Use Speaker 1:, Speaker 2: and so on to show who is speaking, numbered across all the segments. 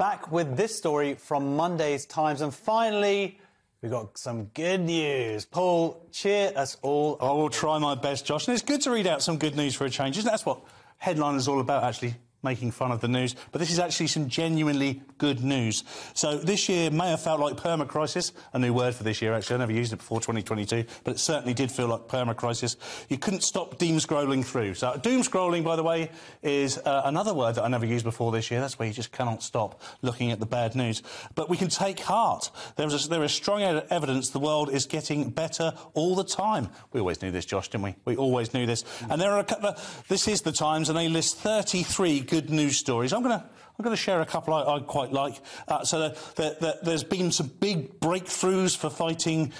Speaker 1: back with this story from Monday's Times. And finally, we've got some good news. Paul, cheer us all up.
Speaker 2: I will try my best, Josh. And it's good to read out some good news for a change. Isn't that what headline is all about, actually? Making fun of the news, but this is actually some genuinely good news. So this year may have felt like perma-crisis, a new word for this year, actually. I never used it before 2022, but it certainly did feel like perma-crisis. You couldn't stop doom-scrolling through. So doom-scrolling, by the way, is another word that I never used before this year. That's where you just cannot stop looking at the bad news. But we can take heart. There is strong evidence the world is getting better all the time. We always knew this, Josh, didn't we? We always knew this. And there are a couple of... This is the Times, and they list 33 good news stories. I'm going to share a couple I quite like. There's been some big breakthroughs for fighting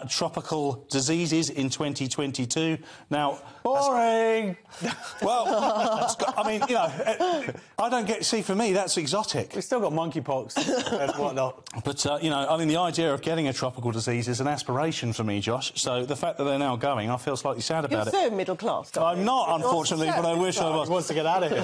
Speaker 2: tropical diseases in 2022. Now,
Speaker 1: boring.
Speaker 2: Well, I mean, you know, I don't get. See, for me, that's exotic.
Speaker 1: We've still got monkeypox and whatnot.
Speaker 2: But you know, I mean, the idea of getting a tropical disease is an aspiration for me, Josh. So the fact that they're now going, I feel slightly sad about it.
Speaker 3: You're so middle class.
Speaker 2: I'm not, unfortunately, but I wish I was.
Speaker 1: He wants to get out of here.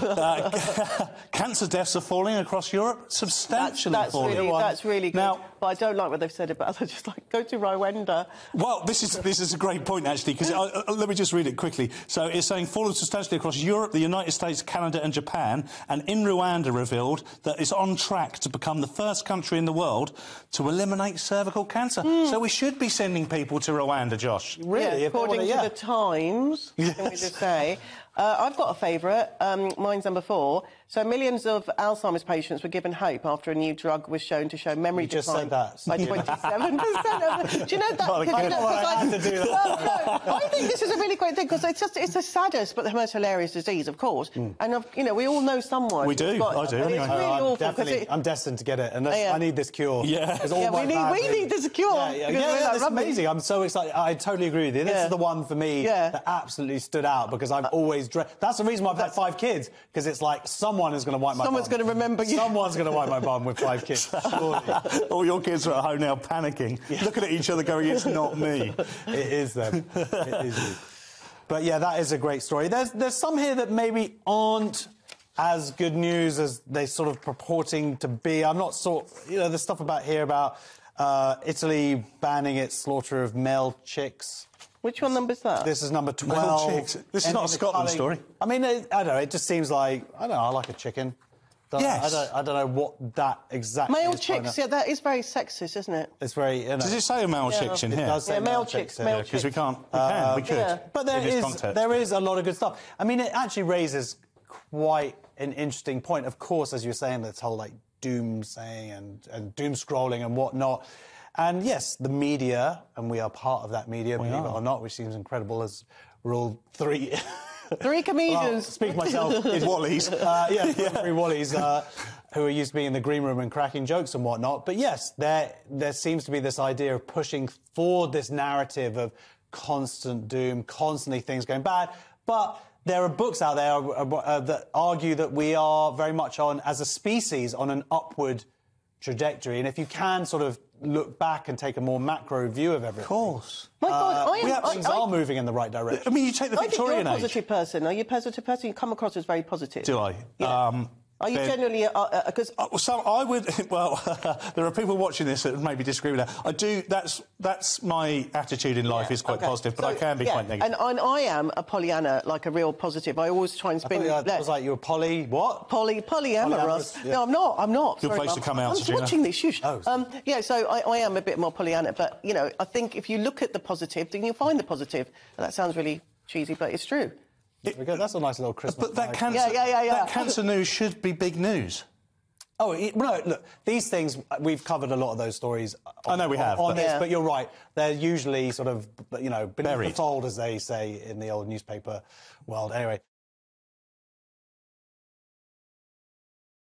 Speaker 2: Cancer deaths are falling across Europe, substantially falling.
Speaker 3: That's really good. Now, but I don't like what they've said about others. Just like, go to Rwanda.
Speaker 2: Well, this is a great point, actually, because let me just read it quickly. So it's saying fallen substantially across Europe, the United States, Canada and Japan, and in Rwanda revealed that it's on track to become the first country in the world to eliminate cervical cancer. So we should be sending people to Rwanda, Josh.
Speaker 1: Really?
Speaker 3: Yeah, according to the Times, can we just say. I've got a favourite. Mine's number 4. So millions of Alzheimer's patients were given hope after a new drug was shown to show memory decline by 27%. Do you know that?
Speaker 1: I had to do that.
Speaker 3: No, I think this is a really great thing because it's the saddest but the most hilarious disease, of course. And you know, we all know someone.
Speaker 2: We do. I do.
Speaker 3: Anyway. It's really awful.
Speaker 1: I'm destined to get it, and I need this cure.
Speaker 2: Yeah.
Speaker 3: We need this cure.
Speaker 1: It's amazing. I'm so excited. I totally agree with you. This is the one for me that absolutely stood out because I've always that's the reason why I've had 5 kids, because it's like someone is going to wipe my bum.
Speaker 3: Someone's going to remember you.
Speaker 1: Someone's going to wipe my bum with 5 kids.
Speaker 2: All your kids are at home now panicking, looking at each other going, it's not me.
Speaker 1: It is them. It is you. But yeah, that is a great story. There's some here that maybe aren't as good news as they sort of purporting to be. I'm not there's stuff about Italy banning its slaughter of male chicks.
Speaker 3: Which one number is that?
Speaker 1: This is number 12.
Speaker 2: This is not a Scotland story.
Speaker 1: I mean, I don't know, it just seems like, I don't know, I like a chicken.
Speaker 2: Yes.
Speaker 1: I don't know what that exactly
Speaker 3: male
Speaker 1: is.
Speaker 3: Chicks, yeah, that is very sexist, isn't it?
Speaker 1: It's very, you know.
Speaker 2: Does it say male chicks in here?
Speaker 1: It does say
Speaker 3: male chicks.
Speaker 2: Because we could.
Speaker 1: Yeah. But there is a lot of good stuff. I mean, it actually raises quite an interesting point. Of course, as you were saying, this whole, like, doom-saying and doom-scrolling and whatnot. And yes, the media, and we are part of that media, believe it or not, which seems incredible, as we're all 3...
Speaker 3: 3 comedians.
Speaker 1: Well, speak for myself, is Wallies. 3 Wallies who are used to being in the green room and cracking jokes and whatnot. But yes, there seems to be this idea of pushing forward this narrative of constant doom, constantly things going bad. But there are books out there that argue that we are very much as a species, on an upward trajectory. And if you can sort of look back and take a more macro view of everything.
Speaker 2: Of course.
Speaker 3: My God,
Speaker 1: things are moving in the right direction.
Speaker 2: I mean, you take the Victorian age.
Speaker 3: You're a positive person. Are you a positive person? You come across as very positive.
Speaker 2: Do I?
Speaker 3: Yeah. Are you generally... Because...
Speaker 2: I would... Well, there are people watching this that maybe disagree with that. I do... That's my attitude in life is quite positive, but I can be quite negative.
Speaker 3: And I am a Pollyanna, like a real positive. I always try and spin...
Speaker 1: I was like, you were
Speaker 3: polyamorous.
Speaker 1: Yeah.
Speaker 3: No, I'm not.
Speaker 2: Good place to come out,
Speaker 3: I'm watching this. Shush.
Speaker 1: Oh.
Speaker 3: Yeah, so I am a bit more Pollyanna. But, you know, I think if you look at the positive, then you'll find the positive. And that sounds really cheesy, but it's true.
Speaker 1: That's a nice little Christmas.
Speaker 2: But that that cancer news should be big news.
Speaker 1: Oh, no, look, these things, we've covered a lot of those stories.
Speaker 2: I know we have.
Speaker 1: But you're right. They're usually sort of, you know, beneath
Speaker 2: buried.
Speaker 1: The fold, as they say in the old newspaper world. Anyway.